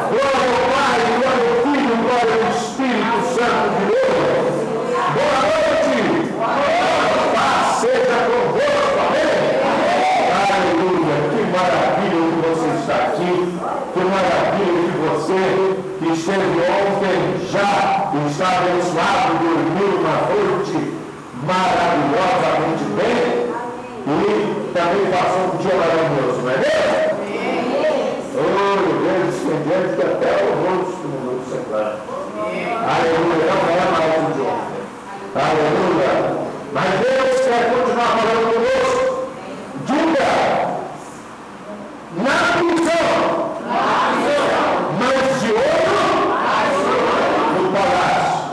Glória ao Pai, glória ao Filho, glória ao Espírito Santo de Deus. Boa noite. Paz seja convosco. Amém? Aleluia. Que maravilha que você está aqui. Que maravilha que você que esteve ontem já está abençoado, dormiu uma noite maravilhosamente bem e também passou um dia maravilhoso, não é mesmo? Oh, Deus, estendendo que até o rosto mudou de semblante. Aleluia, não é mais o de ontem. Aleluia. Mas Deus quer continuar falando conosco. Diga, na prisão, mas de ouro no palácio.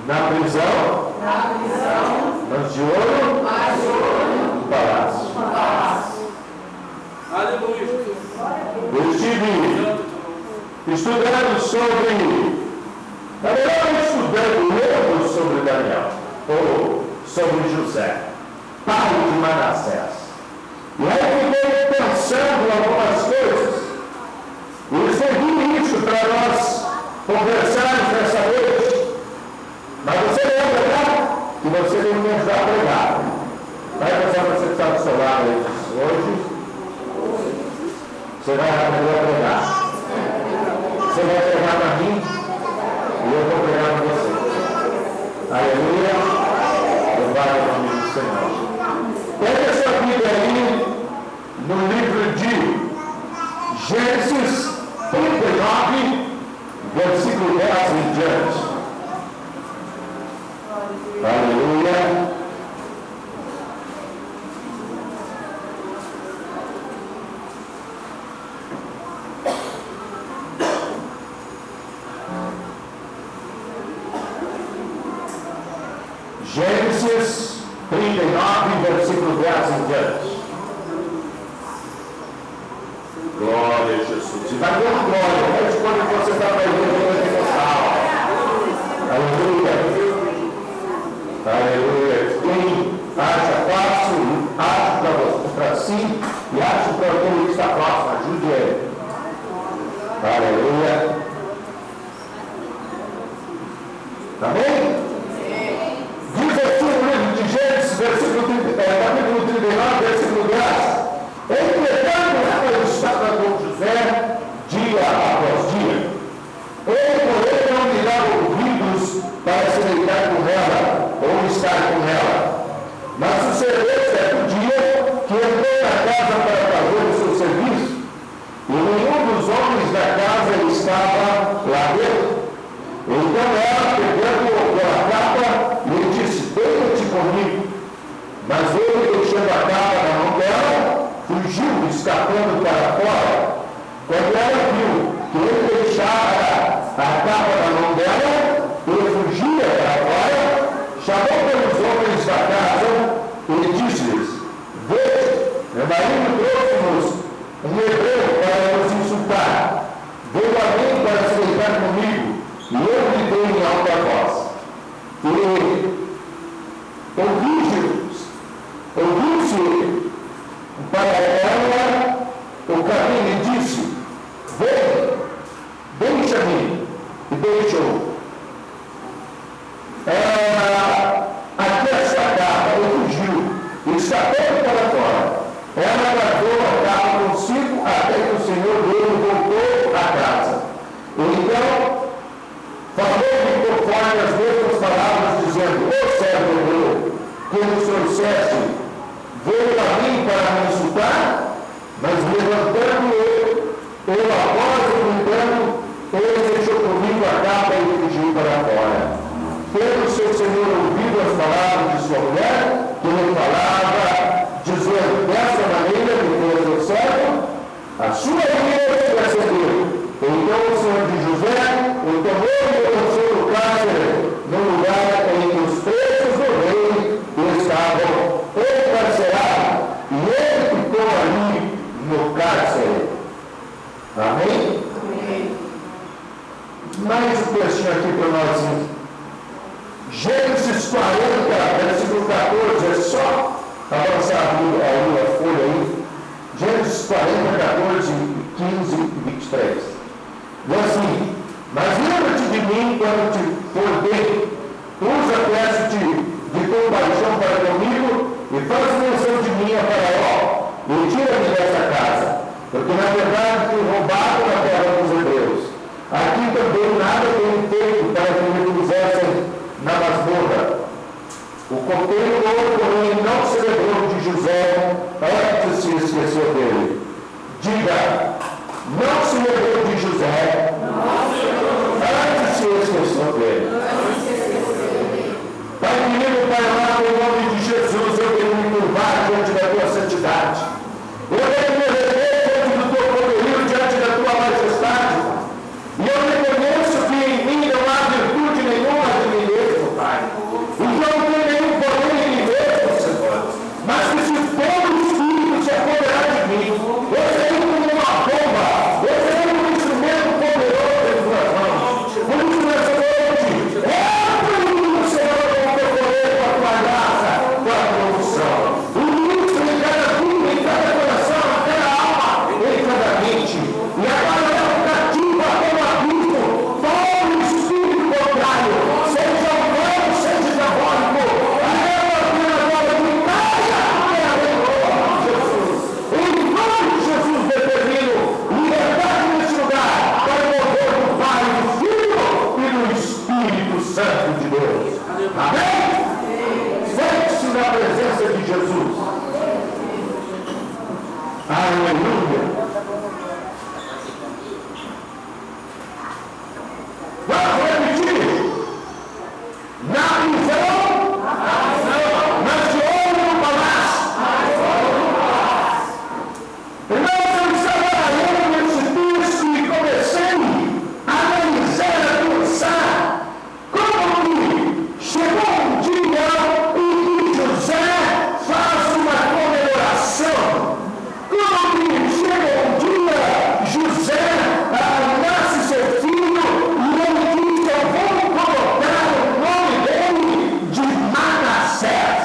Na prisão, mas de ouro no palácio. Aleluia. Eu estive estudando lendo sobre Daniel, ou sobre José, pai de Manassés. E aí fiquei pensando em algumas coisas. E escrevi isso para nós conversarmos nessa noite. Mas você lembra, né? Que você tem que me ajudar a pregar. Vai pensar você que está do seu lado aí hoje. Você vai aprender a pregar. Você vai pregar para mim e eu vou pregar para você. Aleluia. Louvado o nome do Senhor. Pega essa Bíblia aí no livro de Gênesis 39, versículo 10 em diante. Aleluia. Gênesis 39, versículo 10 em diante. Glória a Jesus. E vai dando glória, desde quando você está na igreja pentecostal. Aleluia. Aleluia. Quem acha fácil, acha para si e acha para aquele que está próximo. Ajude ele. Aleluia. Amém? Capítulo 39, versículo 10. Entretanto, ela estava com José dia após dia. Ele, porém, não lhe dava ouvidos para se deitar com ela ou estar com ela. Mas sucedeu certo dia que entrou na casa para fazer o seu serviço, e nenhum dos homens da casa estava lá dentro. Então ela, pegando pela capa, lhe disse: deita-te comigo. Mas ele, deixando a capa na mão dela, fugiu, escapando para fora. Quando ela viu que ele deixava a capa na mão dela, ele fugia para fora, chamou pelos homens da casa e disse-lhes: veja, meu marido trouxe-nos um hebreu para nos insultar. Veio a mim para se deitar comigo, e eu lhe dei em alta voz. E ouviu-se para ela o caminho e disse: vem, deixa-me. E deixou. Aqui a sua capa, ele fugiu, e escapou para fora. Ela guardou a capa consigo até que o senhor dele voltou à casa. Então, falou-lhe conforme as mesmas palavras, dizendo: ô servo hebreu, que nos trouxeste, veio a mim para me insultar? Mas levantando ele a voz e gritando, ele deixou comigo a capa e fugiu para fora. Tendo seu senhor ouvido as palavras de sua mulher, que lhe falava, dizendo: dessa maneira me fez o servo, a sua ira se acendeu. Então o senhor de José o tomou e o lançou no cárcere, no lugar em que os presos do rei estavam encarcerados, e ele ficou ali no cárcere. Amém? Amém. Mais um textinho aqui para nós. Gênesis 40, versículo 14. É só avançar a folha aí. Gênesis 40, 14, 15 e 23. Diz assim: mas lembra-te de mim quando te for bem, usa-te de compaixão para comigo e faz menção de mim a Faraó e tira-me dessa casa, porque na verdade fui roubado na terra dos hebreus. Aqui também nada tenho feito para que me pusessem na masmorra. O copeiro do ouro, porém, não se lembrou de José antes se esqueceu dele. Diga, não se lembrou de José antes se esqueceu dele. Pai querido, Pai amado, em nome de Jesus, eu quero me curvar diante da tua santidade. Eu quero me render diante do teu poderio, diante da tua majestade. E eu reconheço que em mim não há virtude nenhuma de mim mesmo, Pai. Então não tem nenhum poder em mim mesmo, Senhor. Mas que se todo o Espírito se apoderar de mim, eu serei como uma bomba, eu serei um instrumento poderoso em tuas mãos. Por isso, nessa noite, o Senhor com o teu poder, com a tua graça, com a tua unção. O ministro em cada vida, em cada coração, em cada alma, em cada mente. E agora eu cativa como abismo todo o espírito contrário, seja humano, seja diabólico. Até a pena agora de caia Jesus. Em nome de Jesus determino liberdade neste lugar para o poder do Pai, do Filho e do Espírito Santo de Deus. Amém? Sente-se na presença de Jesus. Aleluia. Vamos repetir. Na prisão, mas de ouro no palácio. Irmãos, eu estava lendo nesse texto e comecei a analisar, a pensar como que chegou um dia em que José faz uma comemoração. Como que chega um dia, José nasce seu filho e ele diz: eu vou colocar o nome dele de Manassés,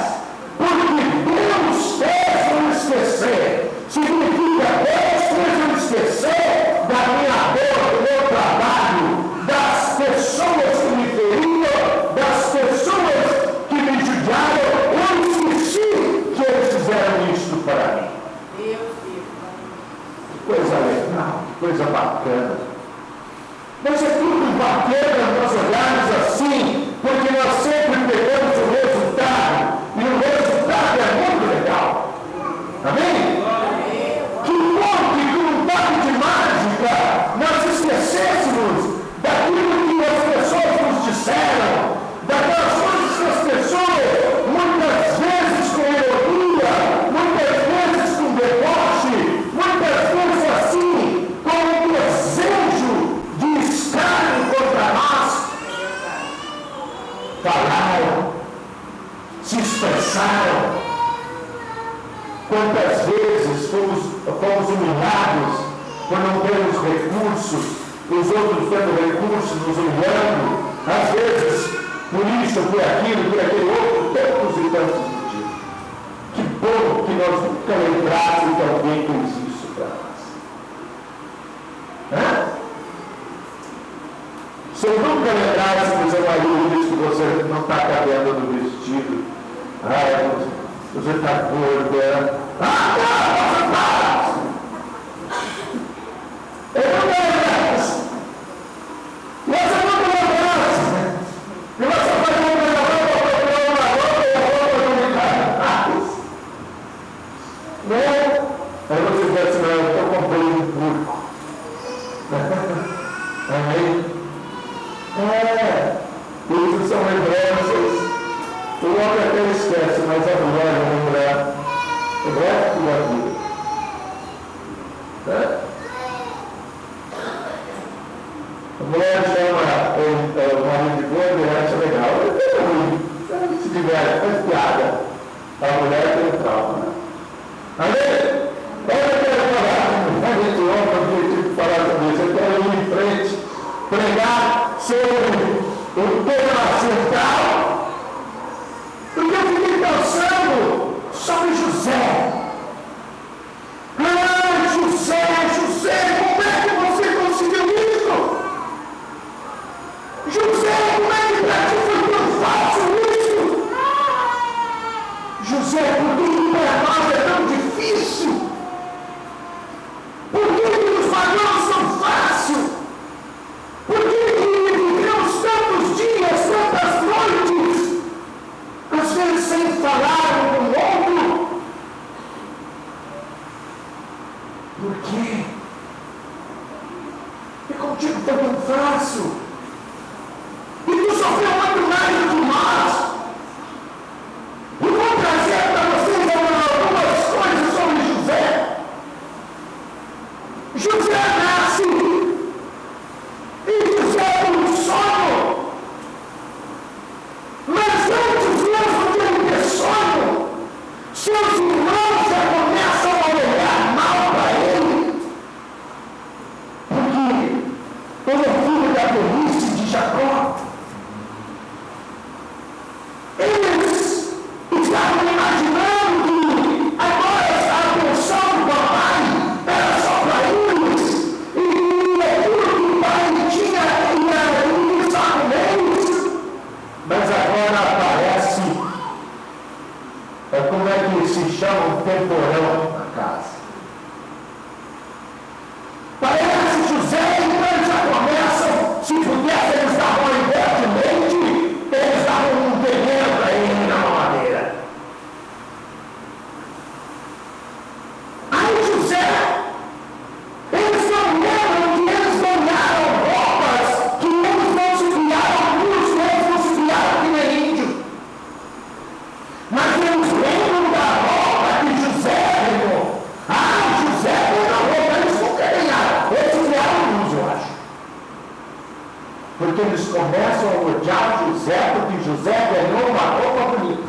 porque Deus fez eu esquecer. Significa Deus fez eu esquecer da minha dor, do meu trabalho, das pessoas que me feriram, das pessoas que me judiaram. Eu esqueci que eles fizeram isso para mim. Que coisa legal, que coisa bacana. Mas é tudo bacana nós olharmos assim, porque nós sempre pegamos o resultado, e o resultado é muito legal. Amém? Que bom que com um toque de mágica nós esquecêssemos daquilo que as pessoas nos disseram, daquelas coisas que as pessoas, muitas vezes com ironia, muitas vezes com deboche, muitas vezes assim, com um desejo de escárnio contra nós, falaram, se expressaram. Quantas vezes fomos humilhados por não termos recursos, os outros tendo recursos nos humilhando, às vezes por isso, por aquilo, por aquele outro, tantos e tantos motivos. Que bom que nós nunca lembrássemos que alguém fez isso para nós. Se eu nunca lembrasse que o seu marido disse que você não está cabendo no vestido, você está gorda. Eu não lembrasse. Você não lembrasse. E você vai comprar uma roupa e a roupa não me dá. Não. Aí você diz assim: não, eu estou comprando um porco. Amém? Isso são lembranças. O homem até esquece, mas a mulher vai lembrar o resto da vida. A mulher chama o marido de gordo e acha legal. É ruim. Se tiver, faz piada. A mulher tem um trauma. Amém? Olha, eu quero falar com a gente ontem, eu tive que falar sobre isso. Eu quero ir em frente, pregar sobre o tema central. Porque eu fiquei pensando sobre José. José, como é que você contigo foi tão fácil. E tu sofreu muito mais do que nós. E vou trazer para vocês algumas coisas sobre José. José nasce e José tem um sonho. Mas antes mesmo de ele ter sonho, seus irmãos já começam a olhar mal para ele. Porque ele é filho da velhice de Jacó. Eles estavam imaginando que agora a atenção do papai era só para eles. E aquilo que o pai tinha ia só com eles. Mas agora aparece, como é que se chama o temporão na casa. Parece José e eles já começam, se pudesse eles davam uma ideia de leite, eles davam um veneno para ele na mamadeira. Aí José, eles não lembram que eles ganharam roupas, que eles não se criaram nus, eles não se criaram que nem índio. Mas eles lembram da roupa que José ganhou. José ganhou a roupa, eles nunca ganharam. Eles criaram nus, eu acho. Porque eles começam a odiar José, porque José ganhou uma roupa bonita.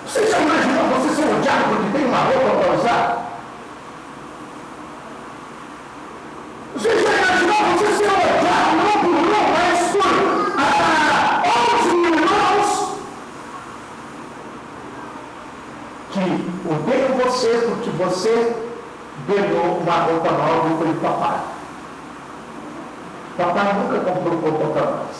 Você já imaginou você ser odiado porque tem uma roupa para usar? Você já imaginou você ser odiado não por um, mas por 11 irmãos que odeiam você porque você ganhou uma roupa nova e foi papai. Papai nunca comprou roupa para nós.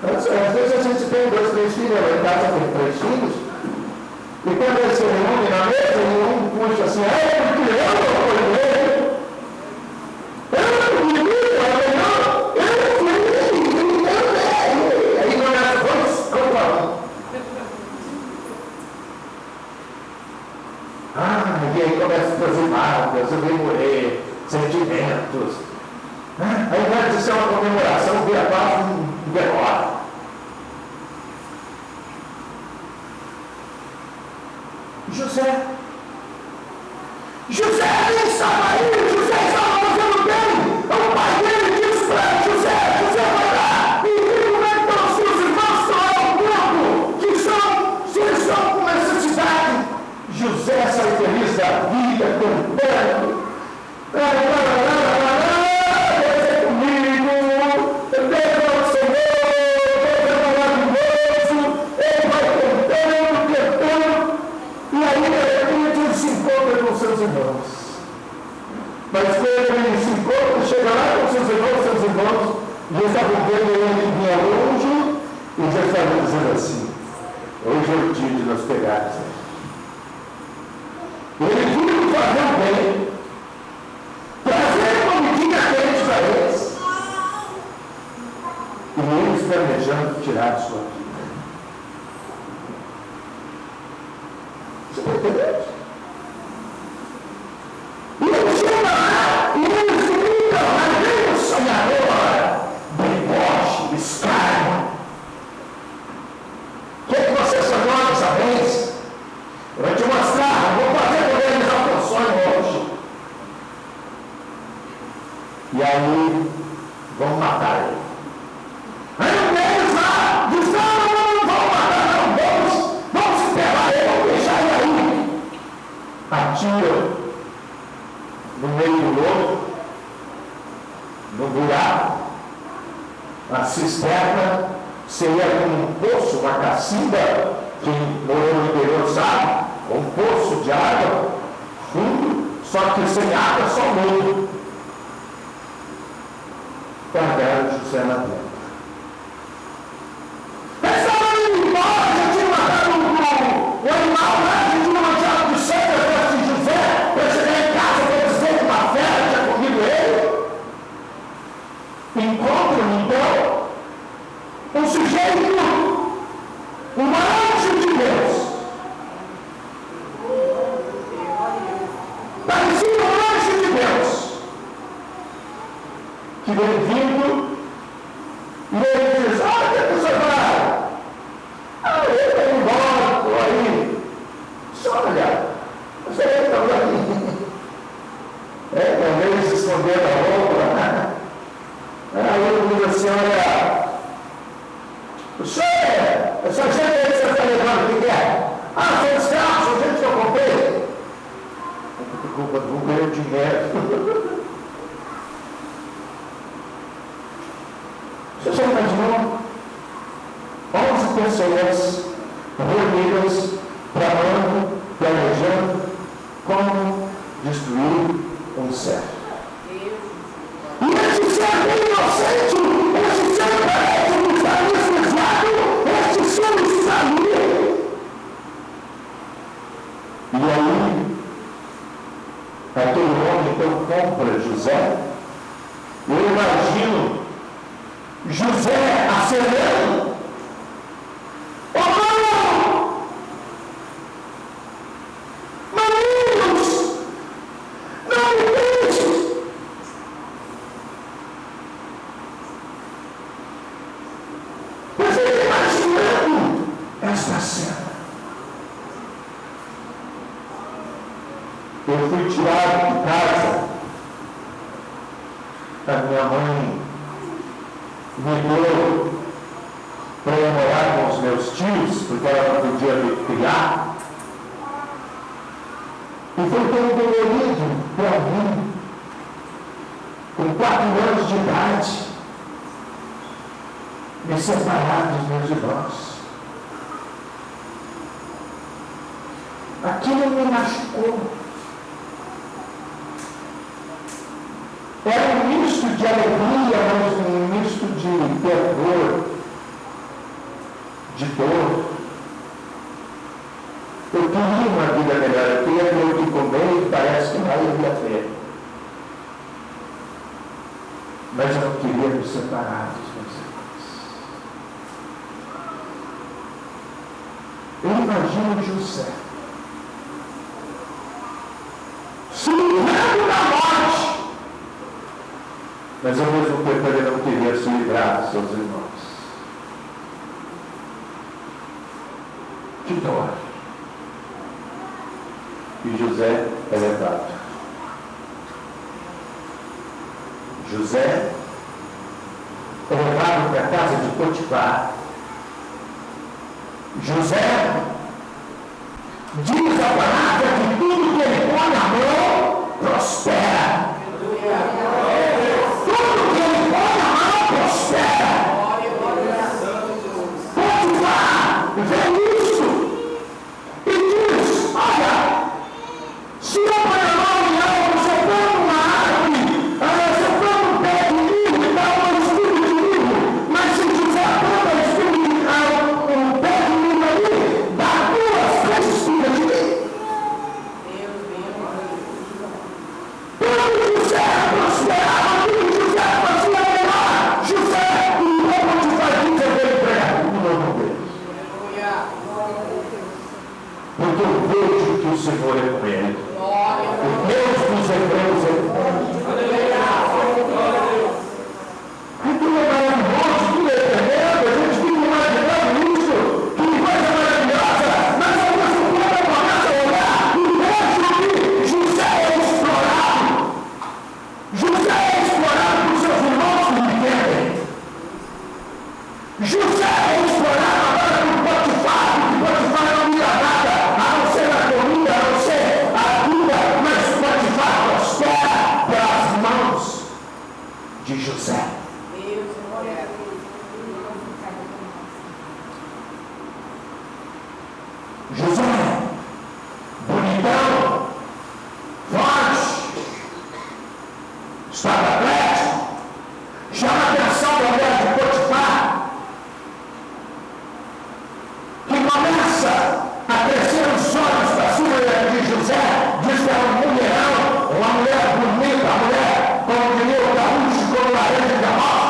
Às vezes a gente tem 2, 3 filhos, lá em casa tem 3 filhos, e quando eles se reúnem na mesa, e um puxa assim, porque eu não fui ele, aí não é dois contra um. E aí começa a trazer mágoas, remoer sentimentos. Aí vai de ser uma comemoração, vira quase um derrota. José nem estava aí, José estava fazendo bem. O pai dele disse para José vai lá e vê como é que estão os seus irmãos que estão ao campo, se eles estão com necessidade. José sai feliz da vida, cantando. Deus é comigo, Deus é o Senhor, Deus é maravilhoso. Ele vai cantando. E aí, de repente, ele se encontra com seus irmãos. Mas quando ele se encontra, chega lá com seus irmãos já estavam vendo ele vinha longe e já estavam dizendo assim: hoje é o dia de nós pegarmos. Ele viu fazer o bem, trazer comidinha quente para eles, e eles planejando tirar de sua vida. Você está entendendo? E ele chega lá, e eles gritam, mas vem o sonhador, deboche, escárnio. O que é que você sonhou dessa vez? Eu vou te mostrar, eu vou fazer com eles o teu sonho hoje. E aí, vão matar ele. Aí um deles lá, diz: não vão matar, não, vamos esperar ele, vamos deixar ele aí. Atira no meio do lodo, no buraco, na cisterna, seria como um poço, uma cacimba, quem morou no interior sabe, um poço de água fundo, só que sem água, só lodo. Guardaram José lá dentro. Eles estavam indo embora, já tinham matado o animal lá, já tinham manchado de sangue a festa de José, para chegar em casa para dizer que uma fera tinha comido ele. Encontram então um sujeito, um anjo de Deus. que vem vindo, e ele diz: onde é que você vai? Eu estou embora, estou aí. Olha, você está aqui. Talvez esconder a roupa. Aí ele diz assim: olha, essa gente aí que você está levando, o que é? São os carros, a gente que eu comprei. Desculpa, não ganhei dinheiro. Você já imaginou 11 pessoas reunidas, tramando, planejando como destruir um servo? E esse servo é inocente, esse servo parece que está anestesiado, esse servo está livre. E aí, aquele homem então compra José. Eu imagino José acenando: oh não! Maninhos! Não me deixe! Mas ele imaginando esta cena. Eu fui tirado de casa, a minha mãe me deu para eu morar com os meus tios, porque ela não podia me criar. E foi tão dolorido para mim, com 4 anos de idade, me separar dos meus irmãos. Aquilo me machucou. Era um misto de alegria, mas um misto de terror, de dor. Eu queria uma vida melhor, eu queria ter o que comer e parece que não ia ter. Mas eu não queria me separar dos meus irmãos. Eu imagino José se livrando da morte, mas ao mesmo tempo ele não queria se livrar dos seus irmãos. Que dor! E José é levado. José é levado para a casa de Potifar. José diz a palavra que tudo que ele põe na mão prospera. Tudo que ele põe na mão prospera. Potifar vê isso e diz: olha, se eu põe a mão em algo, se eu ponho uma árvore, se eu ponho um pé de livro, dá um espinho de livro, mas se José põe um pé de livro ali, dá 2, 3 espinhas de livro. Quando José prosperava, quando José fazia melhor, José, o povo de Farinha veio pregar no nome dele. Porque eu vejo que o Senhor é com ele. O Deus dos hebreus é com ele. Tudo é maravilhoso, tudo é tremendo, a gente fica imaginando isso, que coisa maravilhosa, mas ao mesmo tempo eu começo a olhar e vejo que José é explorado. José é explorado por seus irmãos que me entendem. José é explorado agora por Potifar, porque Potifar não mira nada, a não ser a comida, a não ser a vida, mas Potifar prospera pelas mãos de José. José, bonitão, forte, estava atlético, chama a atenção da mulher de Potifar, que começa a crescer os olhos para cima de José, diz que é um mulherão, uma mulher bonita, uma mulher, como diria o gaúcho, como laranja de amor.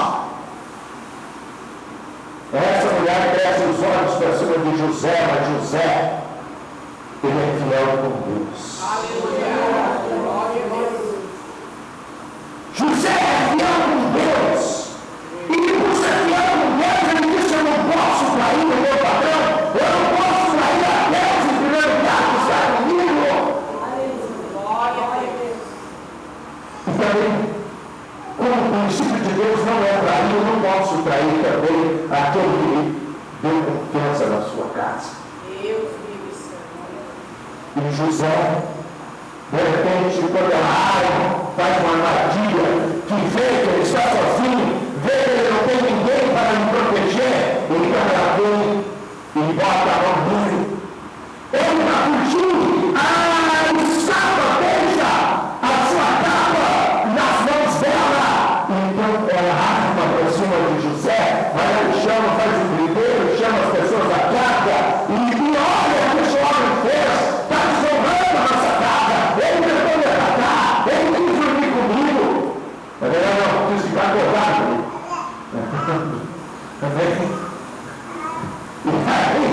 Essa mulher cresce os olhos para cima de José, mas José, ele é fiel com Deus. José é fiel com Deus. aí também aquele que deu confiança na sua casa. E José, de repente, quando ela faz uma armadilha, que vê que ele está sozinho, vê que ele não tem ninguém para me proteger, então ela vem e bota a mão nele. Ele está fugindo, escapa, deixa a sua capa nas mãos dela. Então ela arma para cima de José, vai ao chão, faz o primeiro, chama as pessoas da casa e olha o que esse homem fez, está desonrando a nossa casa, ele tentou me atacar, ele quis dormir comigo. Mas ela não quis ficar acordado comigo. E aí,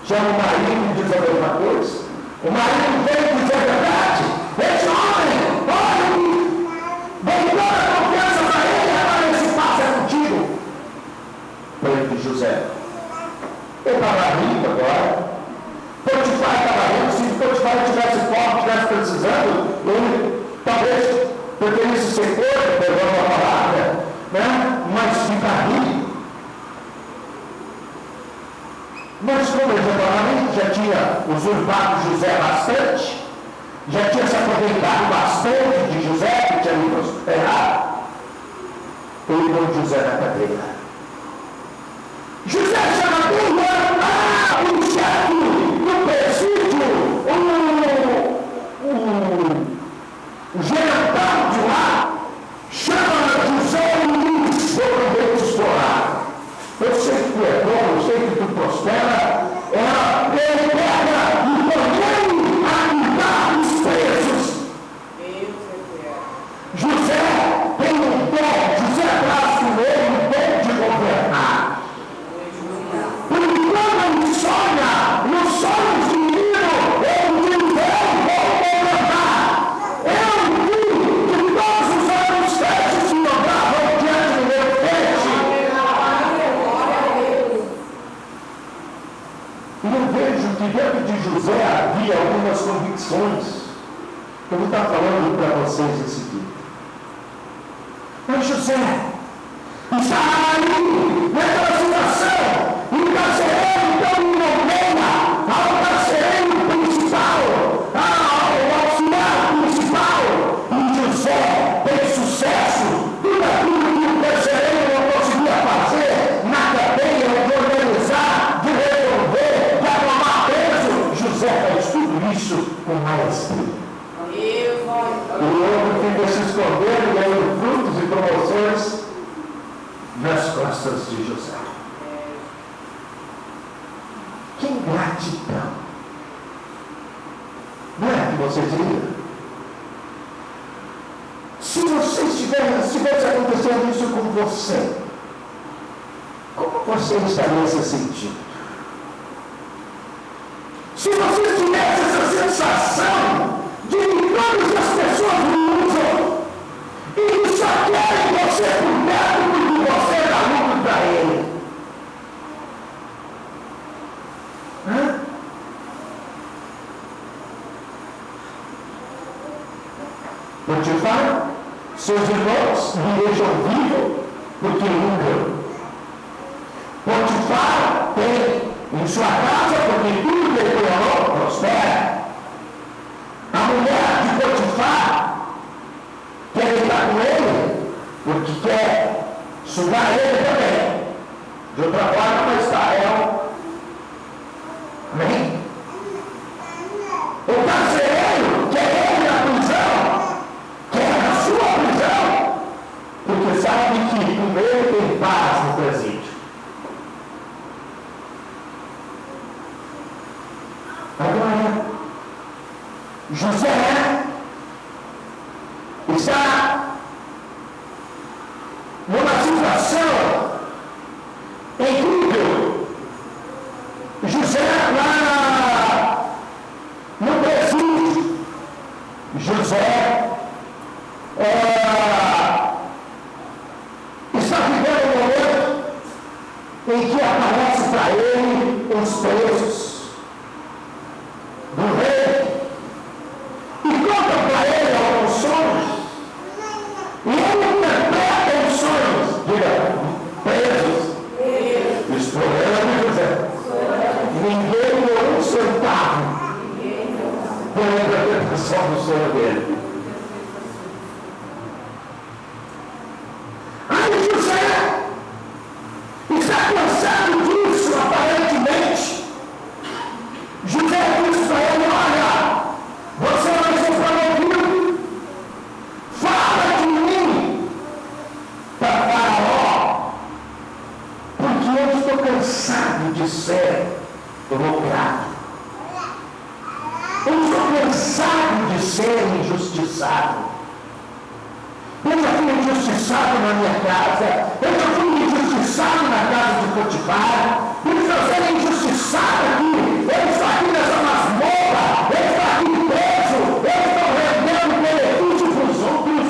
chama o marido e diz a mesma coisa. O marido veio dizer a verdade. Esse homem, olha, dei toda a confiança para ele, agora esse passo é contigo. Foi de José. Eu estava rindo agora. Potifar estava rindo. Se Potifar tivesse fome, tivesse precisando, ele talvez, porque ele se secou, pegando a palavra, né? Mas fica rindo. Mas como ele já tinha usurpado José bastante, já tinha se aproveitado bastante de José, que tinha ido prosperar, ele põe José na cadeira. José chama o chefe do presídio, o general de lá, chama José e diz: eu vou te estourar. Eu sei que tu é bom, eu sei que tu prospera. Ele pega e põe a cuidar dos presos. José tem um dom, José traz com ele um dom de governar. Porque quando ele sonha, nos sonhos de menino, ele diz: eu vou governar. Eu vi que todos os outros peixes se dobravam diante do meu peixe. E eu vejo que dentro de José havia algumas convicções. Eu vou estar falando para vocês esse dia. Mas José está ali, naquela situação, e o carcereiro então me nomeia ao carcereiro principal, ao auxiliar principal. E José tem sucesso. Tudo aquilo que o carcereiro não conseguia fazer na cadeia, de organizar, de resolver, de arrumar preso, José faz tudo isso com maestria. O outro fica se escondendo, ganhando frutos e promoções nas costas de José. Que ingratidão! Não é que você diria? Se tivesse acontecendo isso com você, como você estaria se sentindo? Se você tivesse essa sensação de que todas as pessoas me usam e só querem você por perto porque você dá lucro para ele. Potifar, seus irmãos me deixam vivo porque lucram. Potifar tem em sua casa porque tudo que ele coloca prospera. A mulher de Potifar quer estar com ele porque quer sugar ele também. De outra forma, mas está ela. Amém? O carcereiro quer ele na prisão, quer na sua prisão, porque sabe que com ele tem paz no presídio. Agora, José está numa situação incrível. José lá no presídio, José está vivendo um momento em que aparece para ele os presos do rei e conta para ele alguns sonhos, e ele interpreta com a interpretação do sonho dele. Aí José está cansado disso, aparentemente. José disse para ele: olha, você vai ser prometido, fala de mim para Faraó, porque eu estou cansado de ser logrado. Eu estou cansado de ser injustiçado. Eu já fui injustiçado na minha casa, eu já fui injustiçado na casa de Potifar, e estou sendo injustiçado aqui. Eu estou aqui nessa masmorra, eu estou aqui preso, eu estou rendendo benefício para os outros.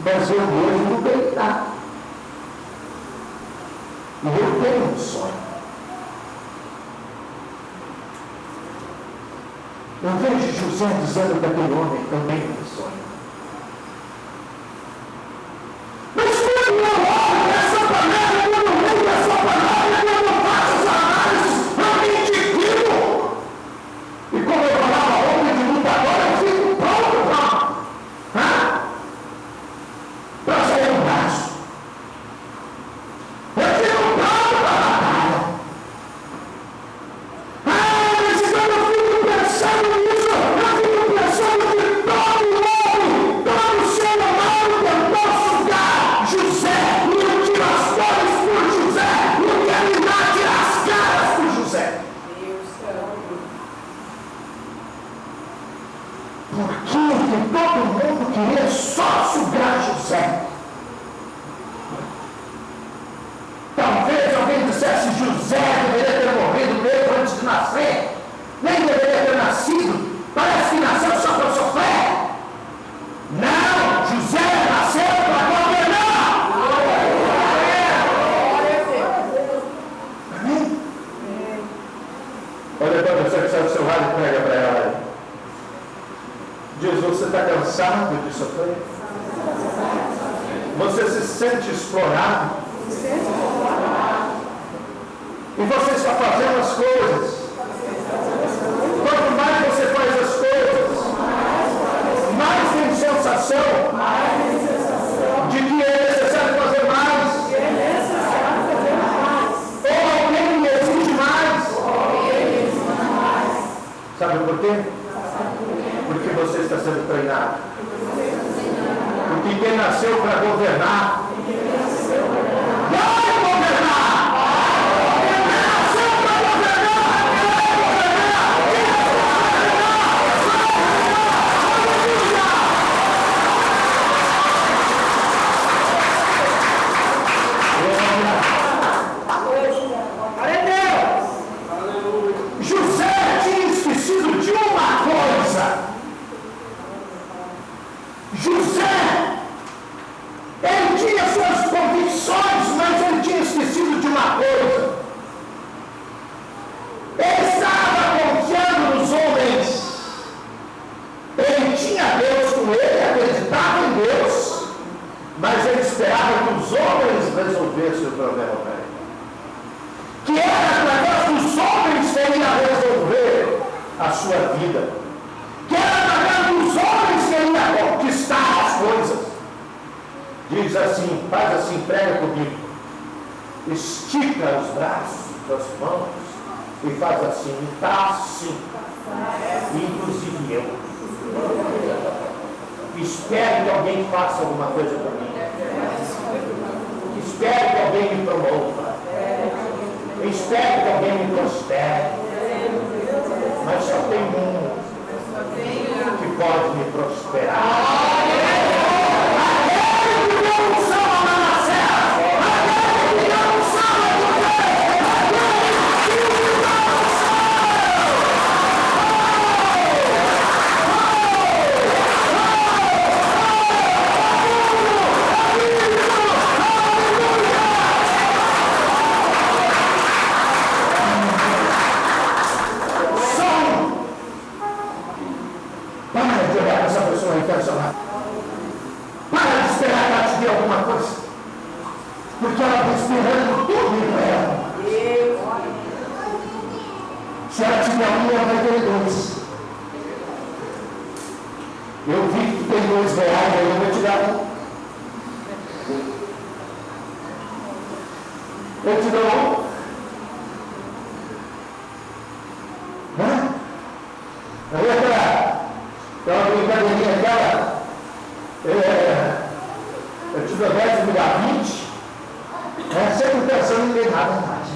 Mas eu mesmo deitar. E eu tenho um sonho. Eu vejo José dizendo para aquele homem também um sonho. Mas quando eu olho essa panela, quando eu leio essa palavra, quando eu faço as análises, eu me indigno. E como eu falava ontem de lutador, eu fico pronto para sair no braço. Eu fico pronto para a batalha. Mas quando eu fico pensando nisso, eu fico pensando que todo homem, todo ser humano tentou sugar José, e eu tiro as flores por José, e eu quero ir lá tirar as caras por José. Por que todo mundo queria só sugar José? Talvez alguém dissesse: José deveria ter morrido mesmo antes de nascer, nem deveria ter nascido, parece que nasceu só para sofrer. Não, José nasceu para governar. Amém? Olha para você que sai do seu lado e prega para ela. Diz: você está cansado de sofrer? Você se sente explorado? E você está fazendo as coisas. Quanto mais você faz as coisas, mais tem sensação de que é necessário fazer mais. Ou alguém lhe exige mais. Sabe por quê? Porque você está sendo treinado. Porque quem nasceu para governar vai governar. José tinha esquecido de uma coisa. José, ele tinha suas convicções, mas ele tinha esquecido de uma coisa. Ele estava confiando nos homens. Ele tinha Deus com ele, acreditava em Deus, mas ele esperava que os homens resolvessem o problema para ele. Que era através dos homens que ele ia resolver a sua vida. Que era através dos homens que ele ia conquistar as coisas. Diz assim, faz assim, prega comigo. Estica os braços das mãos e faz assim, e está assim. Inclusive eu. Espero que alguém faça alguma coisa para mim. Espero que alguém me promova. Espero que alguém me prospere. Mas só tem um que pode me prosperar. Aquele que deu um salvo a Manassés, aquele que deu um salvo a José, aquele que deu um para de olhar para essa pessoa e quero chamar Se ela tiver um, ela vai ter dois. Eu vi que tem R$2, aí eu vou te dar um. Eu te dou um. Aí aquela brincadeirinha aquela, eu te dou 10, me dá 20, sempre pensando em ganhar, verdade.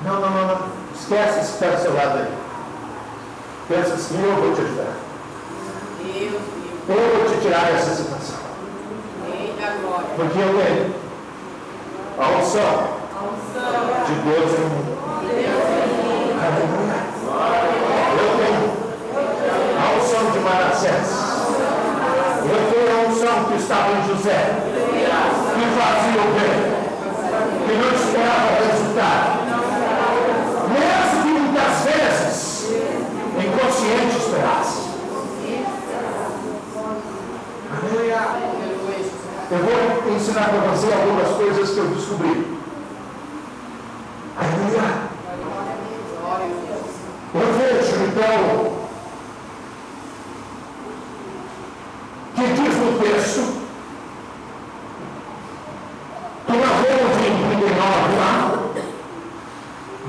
Não. Esquece esse pé do seu lado aí. Pensa assim, eu vou te ajudar. Eu vou te tirar dessa situação. Porque eu tenho a unção de Deus em mim. Aleluia. Eu tenho a unção de Manassés. Eu tenho a unção que estava em José, que fazia o bem, que não esperava resultado. Mesmo que muitas vezes inconsciente esperasse. Aleluia. Eu vou ensinar para você algumas coisas que eu descobri. Aleluia. Eu vejo, então, que diz no texto, que nós vemos em 39 lá,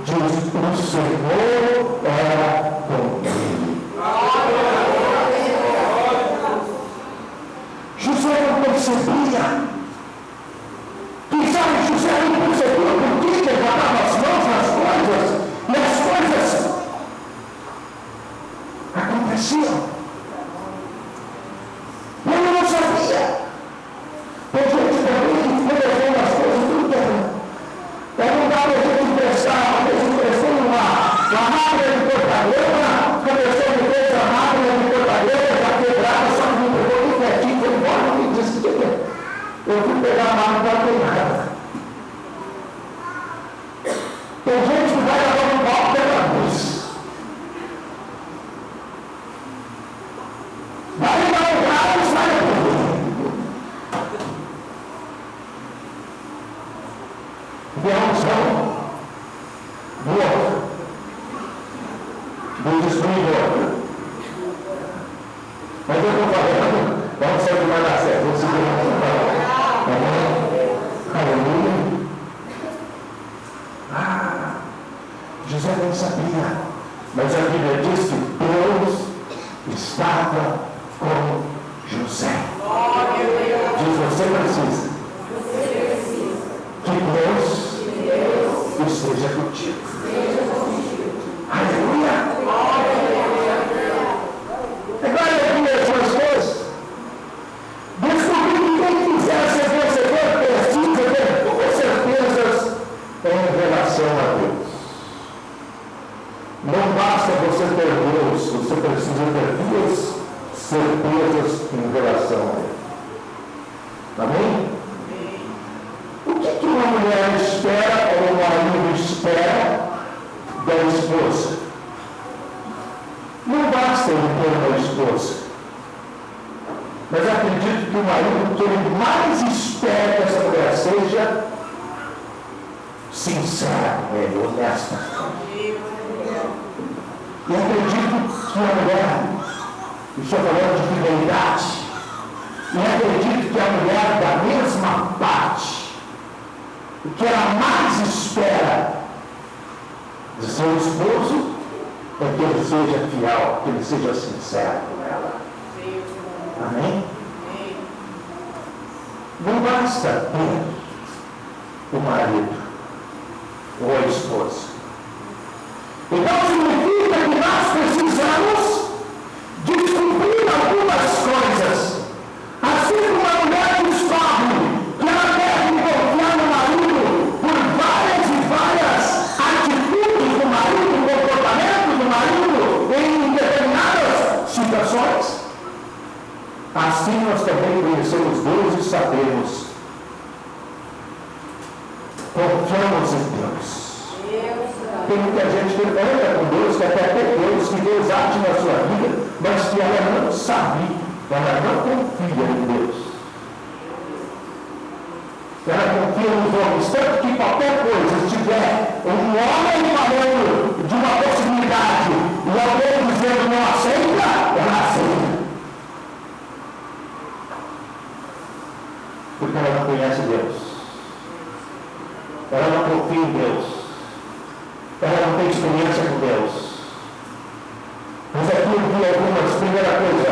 diz: o Senhor era com ele. José não percebia. Quem sabe José não percebia por que ele botava as mãos nas coisas e as coisas aconteciam. Ele não sabia. Porque antigamente, quando eu vou nas coisas, tudo era. Não dava a gente pensar, a gente pensou numa máquina de cortadora, começou a ver a máquina de cortadora, já quebrada, só que não pegou tudo quietinho, foi embora, e disse que eu fui pegar a máquina para queimar. Tem gente que vai lavar um copo pela luz. Vai ligar o carro e sai tudo. E a unção boa do destruidor. Mas eu estou falando, vamos sair de Manassés, vamos segurar essa palavra. Aleluia. José não sabia, mas a Bíblia diz que Deus estava com José. Diz: você precisa que Deus esteja contigo. Aleluia. Agora eu vi algumas coisas. Descobri que quem quiser ser vencedor precisa ter duas certezas em relação a Deus. Não basta você ter Deus, você precisa ter duas certezas em relação a Ele. Amém? O que uma mulher espera ou um marido espera da esposa? Não basta ele ter uma esposa. Mas acredito que o marido, que ele mais espera que essa mulher seja sincera com ele, honesta. E acredito que a mulher, estou falando de fidelidade, e acredito que a mulher da mesma parte, o que ela mais espera de seu esposo é que ele seja fiel, que ele seja sincero com ela. Amém? Não basta ter o marido ou a esposa. Então significa que nós precisamos descobrir algumas coisas. Assim como a mulher descobre que ela deve confiar no marido por várias e várias atitudes do marido, comportamento do marido em determinadas situações, assim nós também conhecemos Deus e sabemos. Confiamos em Deus. Tem muita gente que anda com Deus, que até tem Deus, que Deus age na sua vida, mas que ela não sabe, ela não confia em Deus. Ela confia nos homens, tanto que qualquer coisa, se tiver um homem falando de uma possibilidade e alguém dizendo não aceita, ela aceita. Porque ela não conhece Deus. Ela não confia em Deus. Ela não tem experiência com Deus. Mas aqui eu vi algumas. Primeira coisa,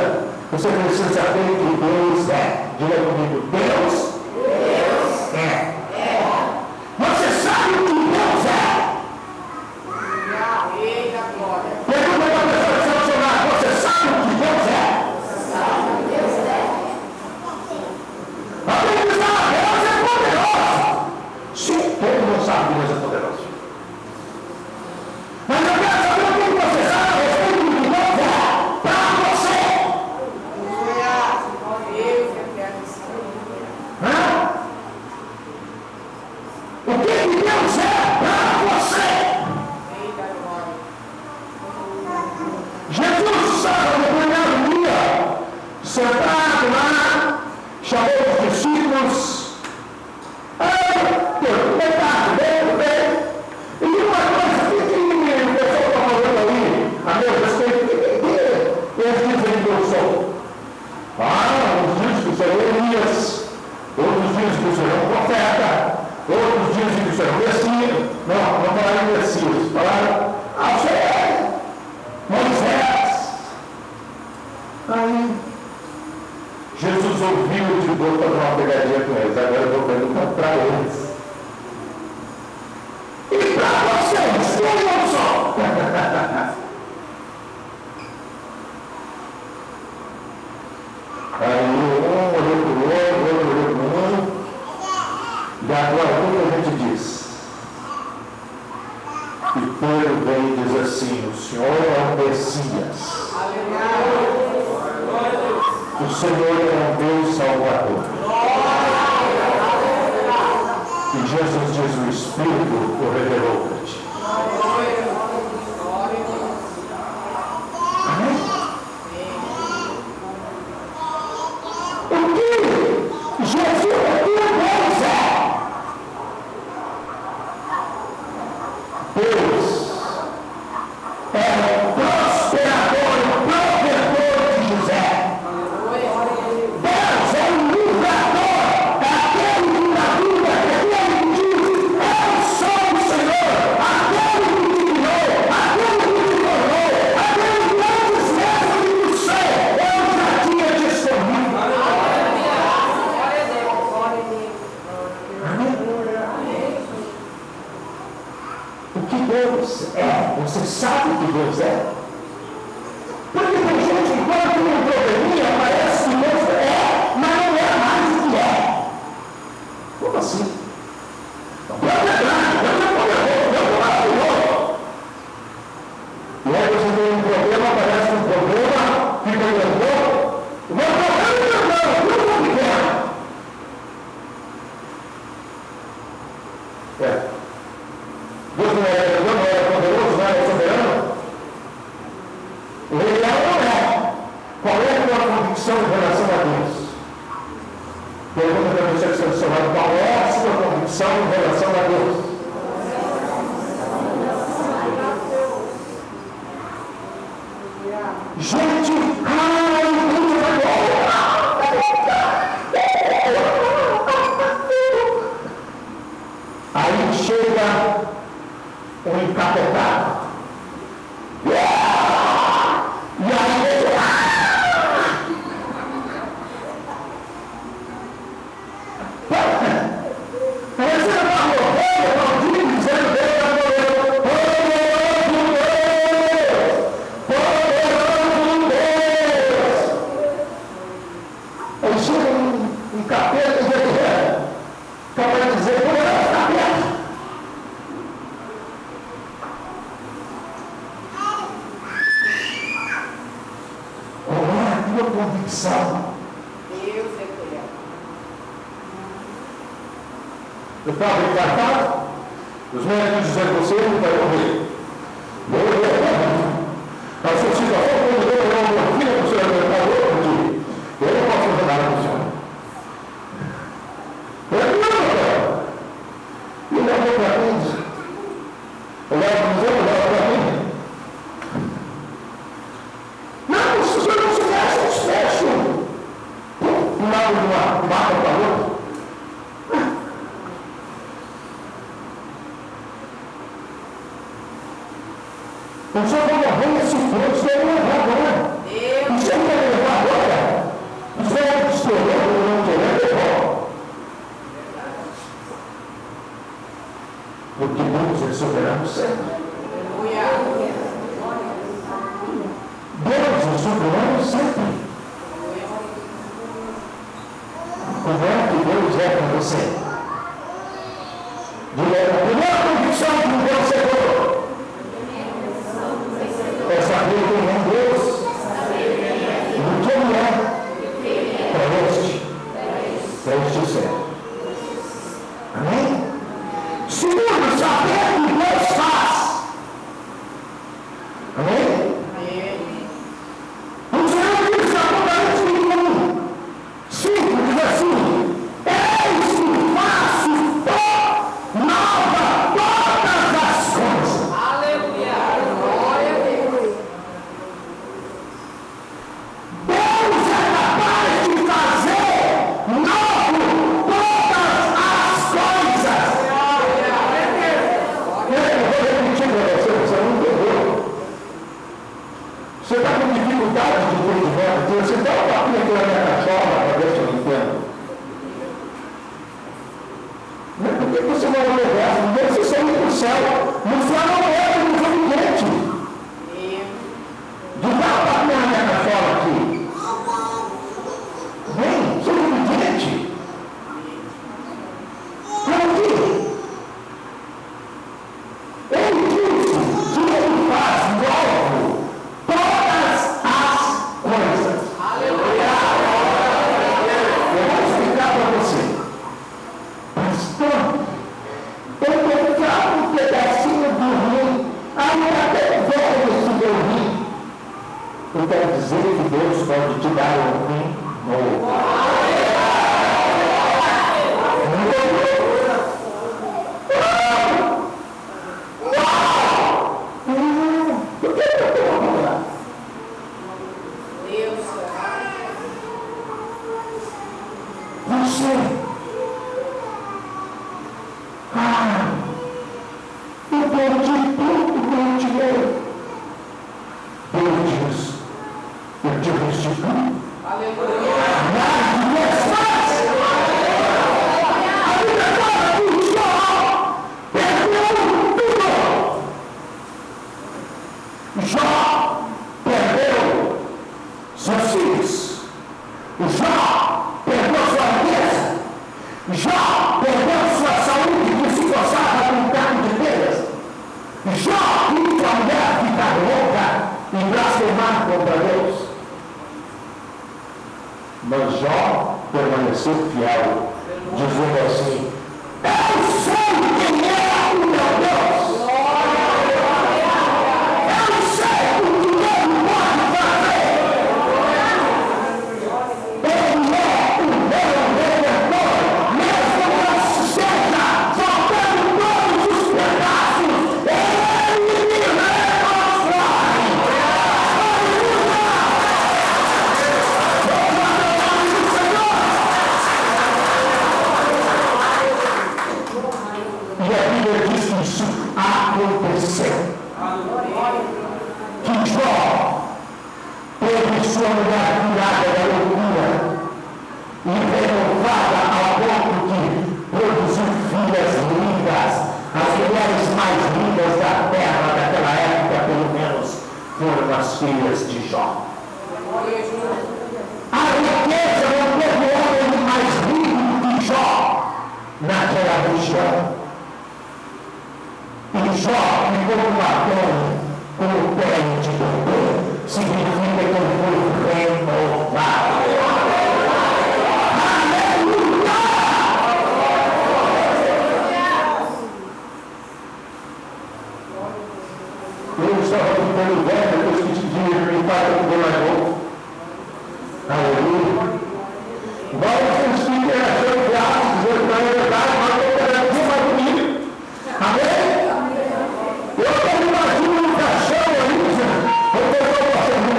você precisa saber que Deus é. Diga comigo, Deus é. Você sabe o que Deus é? Pergunta para a pessoa que está funcionando, você sabe o que Deus é? Alguém diz, Deus é poderoso. Sim, todo mundo sabe que Deus é poderoso. Mas eu quero saber o que você sabe a respeito do que Deus é para você. O que Deus é para você? Jesus estava no primeiro dia, sentado lá, chamou os discípulos. Tudo bem. E uma coisa que o pessoal está falando ali, a meu respeito, eles dizem que eu sou. Uns dizem que o Senhor é Elias, outros dizem que o Senhor é um profeta, outros dizem que o Senhor é Messias. Não falaram Messias, falaram você é Moisés. Aí Jesus ouviu de boa fazer uma pegadinha com eles. Agora eu vou perguntar para eles. E para vocês, quem eu sou? Aí um olhou para o outro olhou para um. E agora o que a gente diz? E Pedro vem e diz assim: o Senhor é o Messias. O Senhor é um Deus Salvador. E Jesus diz: o Espírito o revelou para ti. Amém? O que Jesus é Deus é? Deus é o prosperador, o provedor de José. Deus é o livrador, aquele que dá vida, aquele que diz: eu sou o Senhor, aquele que te criou, aquele que te tornou, aquele que antes mesmo de ser, eu já tinha te escolhido. Amém? O que Deus é? Você sabe o que Deus é? Porque tem gente que quando tem um probleminha, parece que Deus é, mas não é mais o que é. Como assim? Deus é grande, Deus é poderoso, Deus é maravilhoso. E aí você tem um problema, parece um problema, fica nervoso. O meu problema não, tudo é pequeno. Deus não é poderoso, não é soberano? Ele é ou não é? Qual é a tua convicção em relação a Deus? Pergunta para você que está do seu lado: qual é a sua convicção em relação a Deus? Gente, aí chega um encapetado. E aí ele parece que uma rodeia, maldito, dizendo Deus é poderoso. Poderoso Deus. Aí chega um capeta e ele capaz de dizer: poderoso capeta. Convicção. Deus é fiel. Eu estava encartado, os médicos dizendo: você não vai morrer. Mas se eu fiz a foto, eu vou pegar uma filha para o senhor aguentar outro dia. Eu não posso fazer nada para o senhor. Eu não, O Senhor vai morrer esse fogo, isso vai levar agora. Isso aí vai levar agora. Isso vai estourando ou não estourando, levar. Porque Deus é soberano sempre. Deus é soberano sempre. Como é que Deus é com você? A primeira convicção que Deus chegou é saber quem é Deus e o que Ele é para este céu. Amém? Segundo, saber o que Deus faz. Amém? O Senhor diz Apocalipse 5, diz assim: eis que faço nova todas as coisas. Aleluia! Glória a Deus! Deus é capaz de fazer novo todas as coisas. Eu vou repetir para você, você não entendeu. Você está com dificuldade de ver de volta, você dá uma papinha aqui na minha cachola para ver se eu entendo. Por que você não olha o resto? Você saiu para o céu. No céu não é um desobediente. De dar uma papinha na minha cachola aqui. Vem, seja obediente. Por quê? Ele disse que ele faz novo todas as coisas. Aleluia! Eu vou explicar para você. Pastor, eu pegava um pedacinho do rim, aí até velho esse meu rim. Eu quero dizer que Deus pode te dar um rim novo. Por que eu estou falando? Deus! Você, eu perdi tudo que eu te dei. Deus diz, eu te restituo. Aleluia! Nada me desfaz. A vida toda que Jó perdeu tudo. Jó perdeu seus filhos. Jó perdeu sua riqueza. Jó perdeu sua saúde, que se coçava com carne de telhas. Jó viu a mulher ficar louca e blasfemar contra Deus. Mas Jó permaneceu fiel, dizendo assim: eu sei quem é o meu Deus. Eu sei o que Ele pode fazer. Ele é o meu Redentor, mesmo que eu esteja faltando todos os pedaços, Ele me reconstrói. E a Bíblia diz que isso aconteceu. Que Jó teve sua mulher curada da loucura e renovada ao ponto de produzir filhas lindas, as mulheres mais lindas da terra daquela época, pelo menos, foram as filhas de Jó. A riqueza não teve homem mais rico do que Jó naquela região. E Jó ficou com a terra como pele de bebê, significa que ele foi renovado. Aleluia! Eu estava ficando velho, depois que te digo, meu pai ficou mais novo. Aleluia! Vamos sentir que era seu braço, dizer que não é verdade, mas eu quero dizer mais bonito. Amém? Eu estou me imaginando um caixão ali, eu estou passando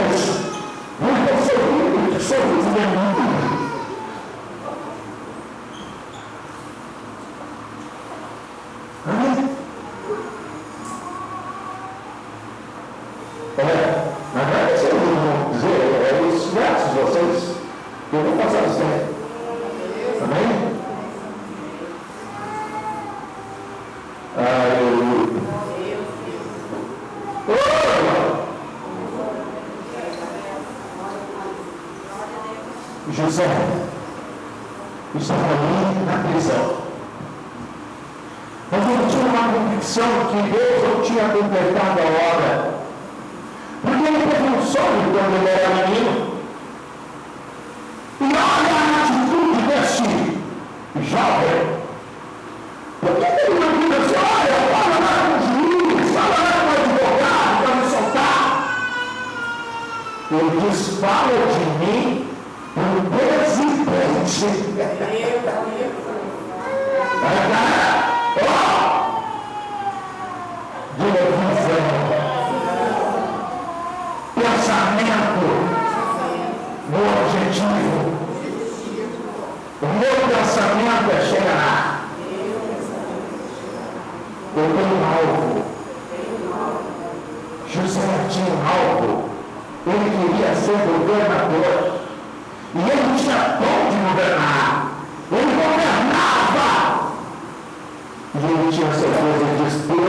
José estava ali na prisão. Mas ele tinha uma convicção que Deus não tinha completado a obra. Porque ele teve um sonho quando ele era menino. E olha a atitude desse jovem. Por que ele não diz assim, olha, fala lá com o juiz, fala lá com o advogado para me soltar? Ele diz, fala de mim para o presidente. Pensamento no objetivo. O meu pensamento é chegar lá. Eu tenho um alvo. José tinha um alvo. Ele queria ser governador. E ele tinha dom de governar. Ele governava. E ele tinha certeza disso.